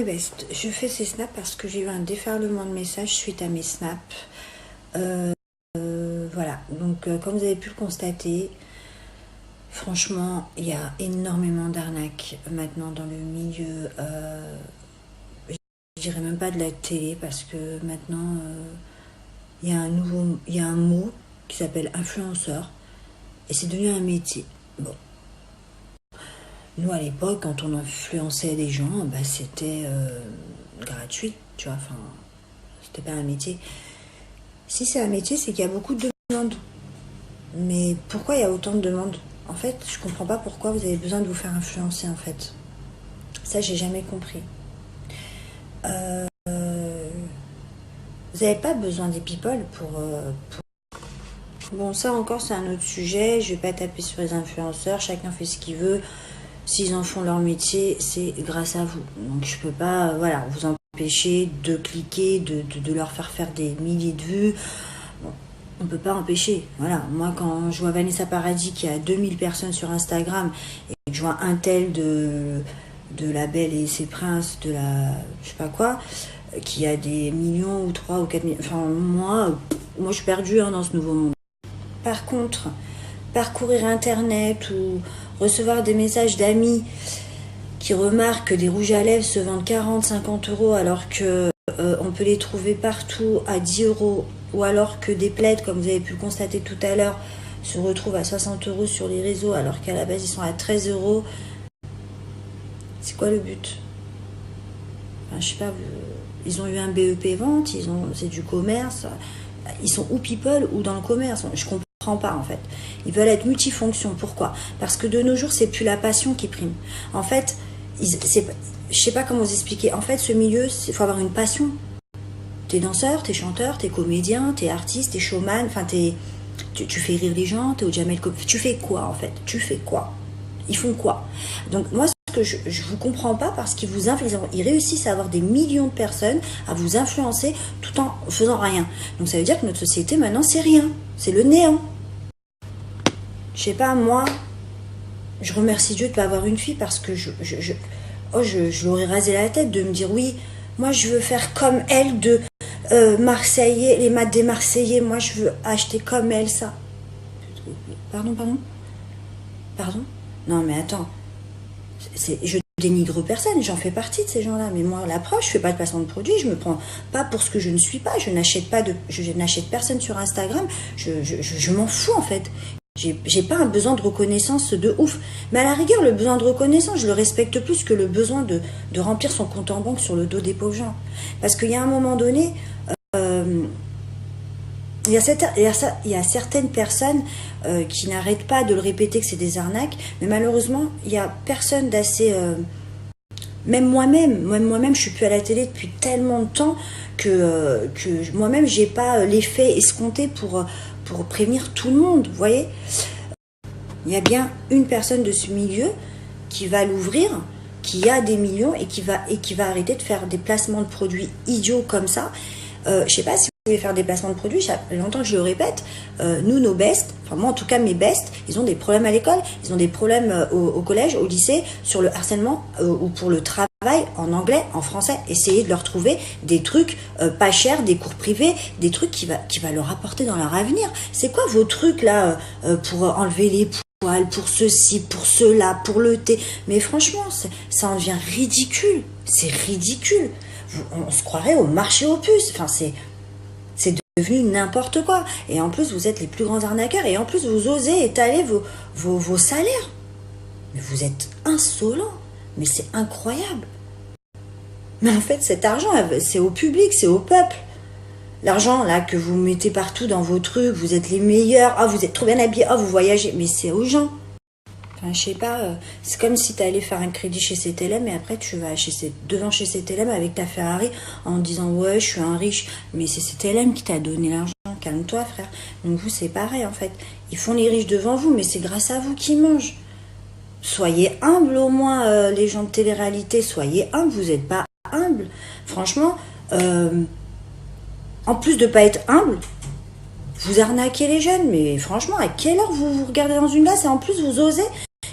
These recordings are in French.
mes bestes, je fais ces snaps parce que j'ai eu un déferlement de messages suite à mes snaps. Voilà, donc comme vous avez pu le constater, franchement, il y a énormément d'arnaques maintenant dans le milieu, je dirais même pas de la télé, parce que maintenant, il y a un mot qui s'appelle influenceur, et c'est devenu un métier. Bon. Nous, à l'époque, quand on influençait des gens, bah, c'était gratuit, tu vois, enfin, c'était pas un métier. Si c'est un métier, c'est qu'il y a beaucoup de demandes. Mais pourquoi il y a autant de demandes? En fait, je comprends pas pourquoi vous avez besoin de vous faire influencer, en fait. Ça, j'ai jamais compris. Vous n'avez pas besoin des people pour... Bon, ça encore, c'est un autre sujet. Je vais pas taper sur les influenceurs. Chacun fait ce qu'il veut. S'ils en font leur métier, c'est grâce à vous. Donc, je peux pas, voilà, vous empêcher de cliquer, de leur faire des milliers de vues. Bon, on peut pas empêcher. Voilà, moi, quand je vois Vanessa Paradis qui a 2000 personnes sur Instagram et que je vois un tel de La Belle et ses Princes, de la... je sais pas quoi, qui a des millions ou 3 ou 4 millions... Enfin, moi je suis perdue dans ce nouveau monde. Par contre, parcourir Internet ou recevoir des messages d'amis qui remarquent que des rouges à lèvres se vendent 40-50 € alors que on peut les trouver partout à 10 €, ou alors que des plaids, comme vous avez pu le constater tout à l'heure, se retrouvent à 60 € sur les réseaux alors qu'à la base ils sont à 13 €. C'est quoi le but? Enfin, je sais pas, ils ont eu un BEP vente, c'est du commerce, ils sont ou people ou dans le commerce, je comprends pas en fait. Ils veulent être multifonctions, pourquoi? Parce que de nos jours, c'est plus la passion qui prime. En fait, je sais pas comment vous expliquer, en fait, ce milieu, il faut avoir une passion. T'es danseur, t'es chanteur, t'es comédien, t'es artiste, t'es showman, enfin, tu fais rire les gens, t'es au Jamel, tu fais quoi en fait? Tu fais quoi? Ils font quoi? Donc moi, ce que je vous comprends pas, parce qu'ils vous influencent, ils réussissent à avoir des millions de personnes à vous influencer tout en faisant rien. Donc ça veut dire que notre société maintenant c'est rien, c'est le néant. Je sais pas, moi, je remercie Dieu de pas avoir une fille, parce que je l'aurais rasé la tête de me dire oui, moi je veux faire comme elle de Marseillais, les maths des Marseillais, moi je veux acheter comme elle ça. Pardon? Non mais attends, je dénigre personne, j'en fais partie de ces gens-là, mais moi la preuve, je fais pas de placement de produit, je me prends pas pour ce que je ne suis pas, je n'achète personne sur Instagram, je m'en fous en fait. J'ai pas un besoin de reconnaissance de ouf, mais à la rigueur, le besoin de reconnaissance, je le respecte plus que le besoin de remplir son compte en banque sur le dos des pauvres gens. Parce qu'il y a un moment donné, il y a certaines personnes qui n'arrêtent pas de le répéter que c'est des arnaques, mais malheureusement, il n'y a personne d'assez... Même moi-même, je suis plus à la télé depuis tellement de temps que moi-même, j'ai pas l'effet escompté pour prévenir tout le monde, vous voyez. Il y a bien une personne de ce milieu qui va l'ouvrir, qui a des millions et qui va arrêter de faire des placements de produits idiots comme ça. Je sais pas si vous pouvez faire des placements de produits, ça fait longtemps que je le répète, nous, nos bestes, enfin moi en tout cas mes bestes, ils ont des problèmes à l'école, ils ont des problèmes au collège, au lycée, sur le harcèlement ou pour le travail en anglais, en français. Essayez de leur trouver des trucs pas chers, des cours privés, des trucs qui va leur apporter dans leur avenir. C'est quoi vos trucs là pour enlever les poils, pour ceci, pour cela, pour le thé? Mais franchement, ça en devient ridicule, c'est ridicule. On se croirait au marché aux puces, enfin c'est devenu n'importe quoi. Et en plus, vous êtes les plus grands arnaqueurs, et en plus, vous osez étaler vos salaires. Mais vous êtes insolents, mais c'est incroyable. Mais en fait, cet argent, c'est au public, c'est au peuple. L'argent, là, que vous mettez partout dans vos trucs, vous êtes les meilleurs, oh, vous êtes trop bien habillés, oh, vous voyagez, mais c'est aux gens. Enfin, je sais pas, c'est comme si tu allais faire un crédit chez CTLM et après tu vas devant chez CTLM avec ta Ferrari en disant ouais, je suis un riche, mais c'est CTLM qui t'a donné l'argent, calme-toi frère. Donc vous, c'est pareil en fait, ils font les riches devant vous, mais c'est grâce à vous qu'ils mangent. Soyez humbles au moins, les gens de télé-réalité, soyez humbles, vous n'êtes pas humbles. Franchement, en plus de pas être humble, vous arnaquez les jeunes, mais franchement, à quelle heure vous regardez dans une glace et en plus vous osez?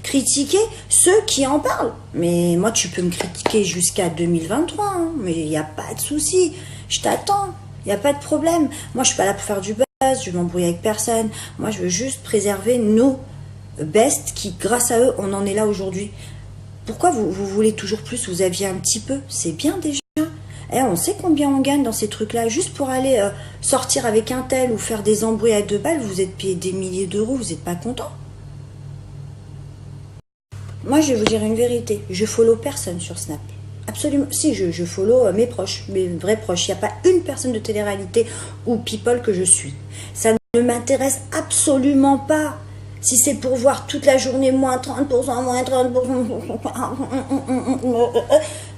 critiquer ceux qui en parlent. Mais moi, tu peux me critiquer jusqu'à 2023, hein, mais il n'y a pas de souci. Je t'attends, il n'y a pas de problème. Moi, je suis pas là pour faire du buzz, je m'embrouille avec personne. Moi, je veux juste préserver nos bestes qui, grâce à eux, on en est là aujourd'hui. Pourquoi vous voulez toujours plus? Vous aviez un petit peu, c'est bien déjà. On sait combien on gagne dans ces trucs-là. Juste pour aller sortir avec un tel ou faire des embrouilles à 2 balles, vous êtes payé des milliers d'euros, vous n'êtes pas content? Moi, je vais vous dire une vérité. Je follow personne sur Snap. Absolument. Si, je follow mes proches, mes vrais proches. Il n'y a pas une personne de télé-réalité ou people que je suis. Ça ne m'intéresse absolument pas. Si c'est pour voir toute la journée moins 30%, moins 30%,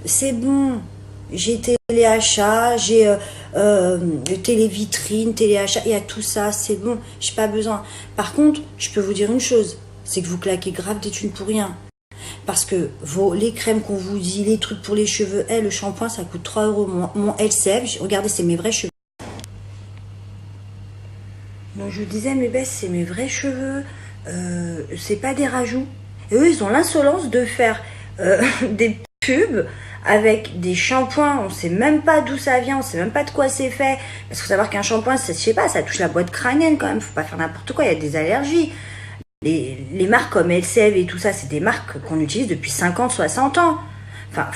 c'est bon. J'ai téléachat, j'ai télévitrine, téléachat, il y a tout ça, c'est bon, j'ai pas besoin. Par contre, je peux vous dire une chose, c'est que vous claquez grave des thunes pour rien. Parce que les crèmes qu'on vous dit, les trucs pour les cheveux, le shampoing, ça coûte 3 euros. Mon LCF, regardez, c'est mes vrais cheveux. Donc je vous disais, mes bestes, c'est mes vrais cheveux, c'est pas des rajouts. Et eux, ils ont l'insolence de faire des pubs avec des shampoings, on sait même pas d'où ça vient, on sait même pas de quoi c'est fait. Parce qu'il faut savoir qu'un shampoing, je sais pas, ça touche la boîte crânienne quand même, faut pas faire n'importe quoi, il y a des allergies. Les marques comme LCF et tout ça, c'est des marques qu'on utilise depuis 50, 60 ans. Enfin,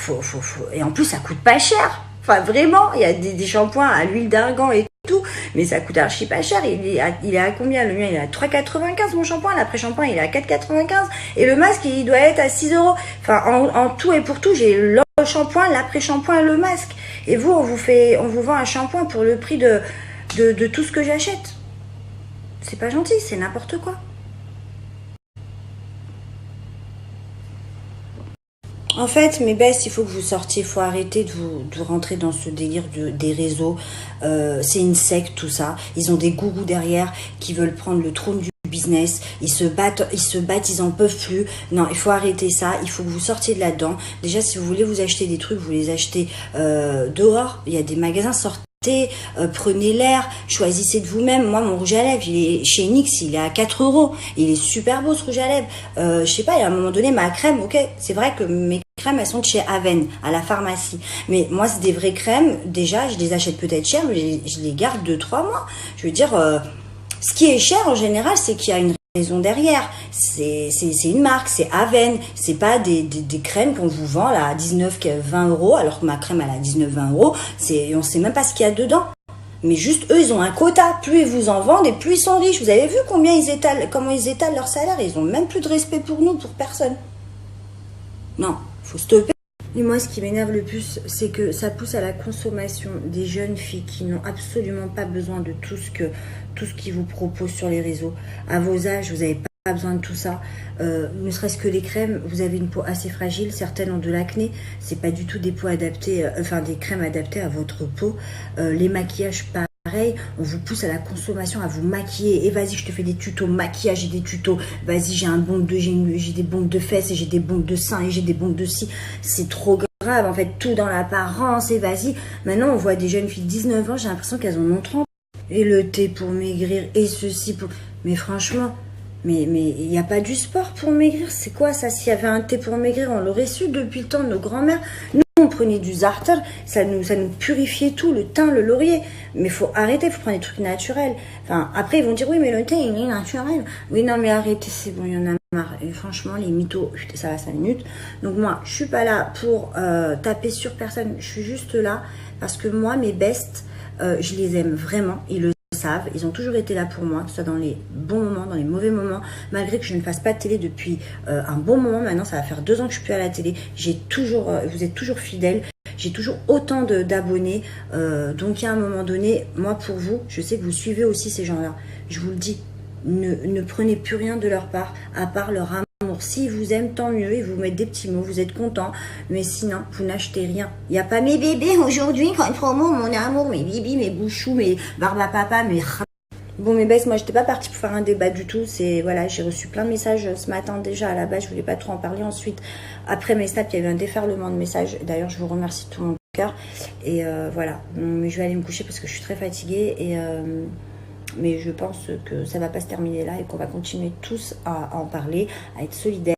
et en plus, ça coûte pas cher. Enfin, vraiment, il y a des shampoings à l'huile d'argan et tout, mais ça coûte archi pas cher. Il est à combien? Le mien, il est à 3,95 mon shampoing. L'après-shampoing, il est à 4,95. Et le masque, il doit être à 6 euros. Enfin, en tout et pour tout, j'ai le shampoing, l'après-shampoing et le masque. Et vous, on vous vend un shampoing pour le prix de tout ce que j'achète. C'est pas gentil, c'est n'importe quoi. En fait, mes bestes, il faut que vous sortiez, il faut arrêter de rentrer dans ce délire des réseaux. C'est une secte, tout ça. Ils ont des gourous derrière qui veulent prendre le trône du business. Ils se battent, ils en peuvent plus. Non, il faut arrêter ça. Il faut que vous sortiez de là-dedans. Déjà, si vous voulez vous acheter des trucs, vous les achetez dehors. Il y a des magasins, sortez. Prenez l'air, choisissez de vous-même. Moi, mon rouge à lèvres, il est chez NYX, il est à 4 euros. Il est super beau ce rouge à lèvres. Je sais pas, à un moment donné, ma crème, ok, c'est vrai que mes crèmes, elles sont de chez Aven, à la pharmacie. Mais moi, c'est des vraies crèmes. Déjà, je les achète peut-être cher, mais je les garde 2-3 mois. Je veux dire, ce qui est cher en général, c'est qu'il y a une raison derrière. C'est une marque, c'est Aven, c'est pas des crèmes qu'on vous vend là à 19-20 euros, alors que ma crème elle a 19-20 euros, on sait même pas ce qu'il y a dedans. Mais juste eux, ils ont un quota, plus ils vous en vendent et plus ils sont riches. Vous avez vu comment ils étalent leur salaire? Ils ont même plus de respect pour nous, pour personne. Non, faut stopper. Et moi, ce qui m'énerve le plus, c'est que ça pousse à la consommation des jeunes filles qui n'ont absolument pas besoin de tout ce qu'ils vous proposent sur les réseaux. À vos âges, vous n'avez pas besoin de tout ça. Ne serait-ce que les crèmes, vous avez une peau assez fragile, certaines ont de l'acné. C'est pas du tout des peaux adaptées, des crèmes adaptées à votre peau. Les maquillages, pareil, on vous pousse à la consommation, à vous maquiller. Et vas-y, je te fais des tutos maquillage et des tutos. Vas-y, j'ai des bombes de fesses et j'ai des bombes de seins et j'ai des bombes de ci. C'est trop grave, en fait, tout dans l'apparence. Et vas-y, maintenant, on voit des jeunes filles de 19 ans, j'ai l'impression qu'elles en ont 30. Et le thé pour maigrir, et ceci pour... Mais franchement, mais il n'y a pas du sport pour maigrir. C'est quoi ça? S'il y avait un thé pour maigrir, on l'aurait su depuis le temps de nos grands-mères. Nous, on prenait du Zartel, ça nous purifiait tout, le thym, le laurier. Mais faut arrêter, faut prendre des trucs naturels. Enfin, après, ils vont dire, oui, mais le thé, il est naturel. Oui, non, mais arrêtez, c'est bon, il y en a marre. Et franchement, les mythos, ça va 5 minutes. Donc moi, je suis pas là pour taper sur personne. Je suis juste là parce que moi, mes bestes, je les aime vraiment. Ils le savent, ils ont toujours été là pour moi, que ce soit dans les bons moments, dans les mauvais moments, malgré que je ne fasse pas de télé depuis un bon moment. Maintenant, ça va faire 2 ans que je suis plus à la télé. Vous êtes toujours fidèles. J'ai toujours autant d'abonnés. Donc, il y a un moment donné, moi, pour vous, je sais que vous suivez aussi ces gens-là. Je vous le dis, ne prenez plus rien de leur part, à part leur amour. S'ils vous aiment, tant mieux, ils vous mettent des petits mots, vous êtes contents, mais sinon, vous n'achetez rien. Il n'y a pas mes bébés aujourd'hui, quand une promo, mon amour, mes bibis, mes bouchous, mes barba papa, mes... Bon, mes bestes, moi, j'étais pas partie pour faire un débat du tout. Voilà, j'ai reçu plein de messages ce matin déjà. À la base, je voulais pas trop en parler. Ensuite, après mes snaps, il y avait un déferlement de messages. D'ailleurs, je vous remercie de tout mon cœur. Et voilà, mais je vais aller me coucher parce que je suis très fatiguée. Mais je pense que ça va pas se terminer là et qu'on va continuer tous à en parler, à être solidaires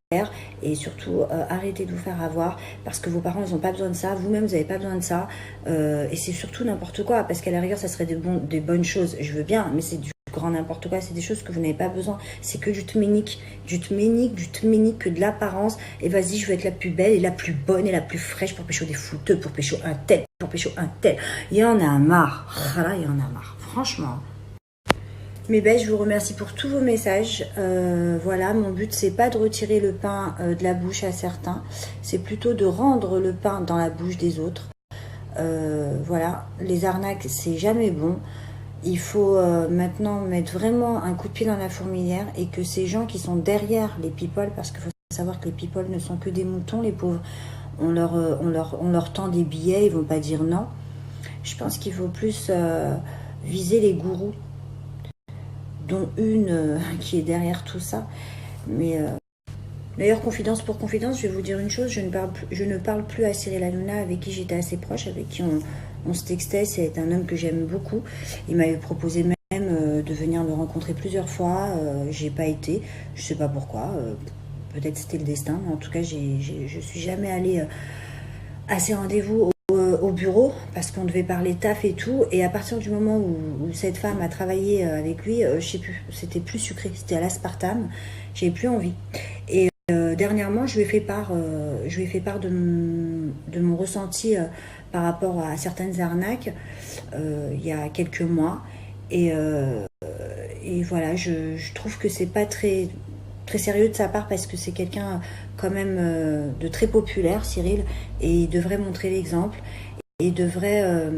et surtout arrêter de vous faire avoir parce que vos parents ils n'ont pas besoin de ça, vous-même vous n'avez pas besoin de ça et c'est surtout n'importe quoi parce qu'à la rigueur ça serait des bonnes choses, je veux bien, mais c'est du grand n'importe quoi, c'est des choses que vous n'avez pas besoin, c'est que du tménique, que de l'apparence et vas-y je veux être la plus belle et la plus bonne et la plus fraîche pour pécho des fouteux, pour pécho un tel, il y en a marre, là il y en a marre, franchement. Mais ben, je vous remercie pour tous vos messages. Voilà, mon but c'est pas de retirer le pain de la bouche à certains, c'est plutôt de rendre le pain dans la bouche des autres. Voilà, les arnaques c'est jamais bon. Il faut maintenant mettre vraiment un coup de pied dans la fourmilière et que ces gens qui sont derrière les people, parce qu'il faut savoir que les people ne sont que des moutons, les pauvres, on leur tend des billets, ils vont pas dire non. Je pense qu'il faut plus viser les gourous, dont une qui est derrière tout ça. Mais d'ailleurs, confidence pour confidence, je vais vous dire une chose, je ne parle plus à Cyril Hanouna, avec qui j'étais assez proche, avec qui on se textait. C'est un homme que j'aime beaucoup. Il m'avait proposé même de venir me rencontrer plusieurs fois. J'ai pas été, je sais pas pourquoi. Peut-être c'était le destin. En tout cas, je suis jamais allée à ces rendez-vous au bureau parce qu'on devait parler taf et tout. Et à partir du moment où cette femme a travaillé avec lui, je sais plus, c'était plus sucré, c'était à l'aspartame. J'avais plus envie. Et dernièrement, je lui ai fait part de mon ressenti par rapport à certaines arnaques il y a quelques mois. Et voilà, je trouve que c'est pas très sérieux de sa part parce que c'est quelqu'un quand même de très populaire, Cyril, et il devrait montrer l'exemple. Et il devrait...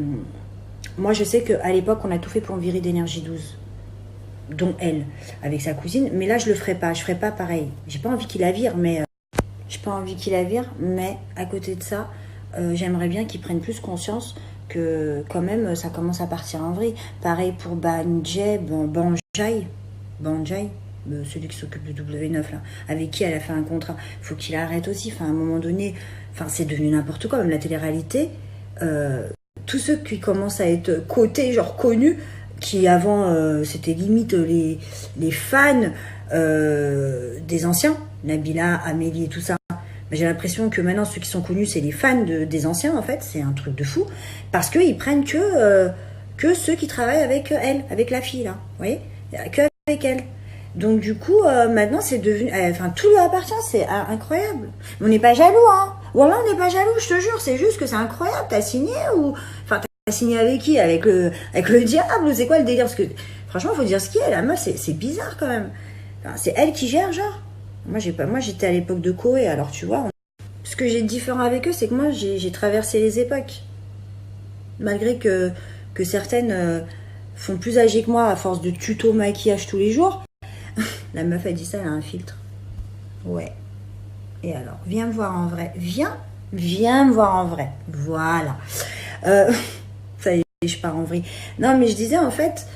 moi, je sais qu'à l'époque, on a tout fait pour me virer d'énergie 12. Dont elle, avec sa cousine. Mais là, je le ferai pas. Je ferai pas pareil. J'ai pas envie qu'il la vire, mais... à côté de ça, j'aimerais bien qu'ils prennent plus conscience que quand même, ça commence à partir en vrille. Pareil pour Banjai, celui qui s'occupe de W9 là, avec qui elle a fait un contrat. Faut qu'il arrête aussi. Enfin, à un moment donné, enfin, c'est devenu n'importe quoi. Même la télé-réalité, tous ceux qui commencent à être cotés, genre connus, qui avant c'était limite les fans des anciens, Nabila, Amélie et tout ça. J'ai l'impression que maintenant ceux qui sont connus c'est les fans des anciens en fait, c'est un truc de fou parce qu'ils prennent que ceux qui travaillent avec elle, avec la fille là, vous voyez, que avec elle. Donc du coup maintenant c'est devenu, enfin tout lui appartient, c'est incroyable. On n'est pas jaloux hein, voilà on n'est pas jaloux, je te jure, c'est juste que c'est incroyable. T'as signé ou enfin t'as signé avec qui, avec le diable, c'est quoi le délire? Parce que franchement faut dire ce qu'il y a, la meuf c'est bizarre quand même. Enfin, c'est elle qui gère genre. Moi j'étais à l'époque de Koé, alors tu vois. Ce que j'ai de différent avec eux, c'est que moi j'ai traversé les époques. Malgré que certaines font plus âgées que moi à force de tuto maquillage tous les jours. La meuf a dit ça, elle a un filtre. Ouais. Et alors, viens me voir en vrai. Viens me voir en vrai. Voilà. Ça y est, je pars en vrille. Non, mais je disais en fait,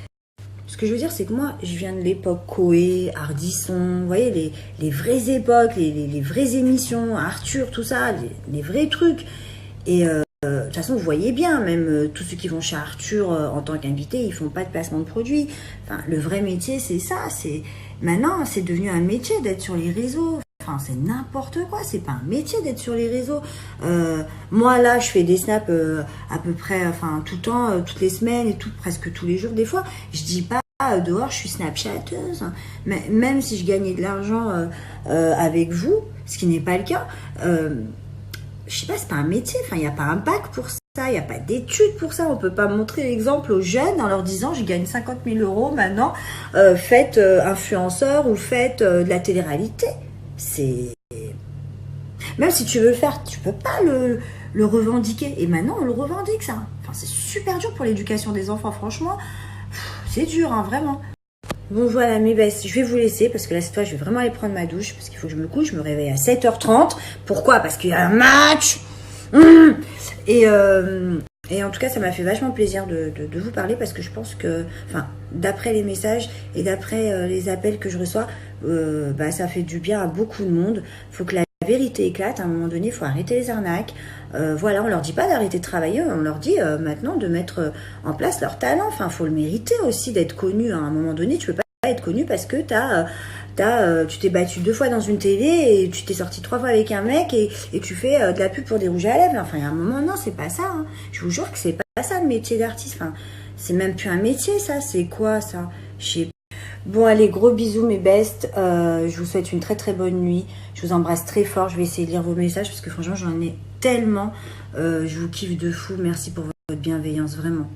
ce que je veux dire, c'est que moi, je viens de l'époque Koé, Ardisson, vous voyez, les vraies époques, les vraies émissions, Arthur, tout ça, les vrais trucs. Et de toute façon, vous voyez bien, même tous ceux qui vont chez Arthur en tant qu'invité, ils font pas de placement de produits. Enfin, le vrai métier, c'est ça. Maintenant, c'est devenu un métier d'être sur les réseaux. Enfin, c'est n'importe quoi. C'est pas un métier d'être sur les réseaux. Moi, là, je fais des snaps à peu près, enfin, tout le temps, toutes les semaines et tout, presque tous les jours. Des fois, je dis pas dehors, je suis snapchatteuse. Mais même si je gagnais de l'argent avec vous, ce qui n'est pas le cas. Je sais pas, c'est pas un métier, enfin, il n'y a pas un bac pour ça, il n'y a pas d'études pour ça, on peut pas montrer l'exemple aux jeunes en leur disant je gagne 50 000 euros maintenant, faites influenceur ou faites de la télé-réalité. C'est... Même si tu veux le faire, tu peux pas le revendiquer. Et maintenant, on le revendique, ça. Enfin, c'est super dur pour l'éducation des enfants, franchement. C'est dur, hein, vraiment. Bon voilà mes bestes, je vais vous laisser parce que là cette fois je vais vraiment aller prendre ma douche parce qu'il faut que je me couche, je me réveille à 7h30. Pourquoi? Parce qu'il y a un match. Et en tout cas ça m'a fait vachement plaisir de vous parler parce que je pense que, enfin d'après les messages et d'après les appels que je reçois, ça fait du bien à beaucoup de monde. Faut que la vérité éclate, à un moment donné, il faut arrêter les arnaques. Voilà, on leur dit pas d'arrêter de travailler, on leur dit maintenant de mettre en place leur talent. Enfin, faut le mériter aussi d'être connu. À un moment donné, tu peux pas être connu parce que tu t'es battu 2 fois dans une télé et tu t'es sorti 3 fois avec un mec et tu fais de la pub pour des rouges à lèvres. Enfin, il y a un moment, non, c'est pas ça. Hein. Je vous jure que c'est pas ça le métier d'artiste. Enfin, c'est même plus un métier, ça. C'est quoi, ça? Je sais pas. Bon, allez, gros bisous mes bestes. Je vous souhaite une très très bonne nuit. Je vous embrasse très fort. Je vais essayer de lire vos messages parce que franchement, j'en ai tellement. Je vous kiffe de fou. Merci pour votre bienveillance, vraiment.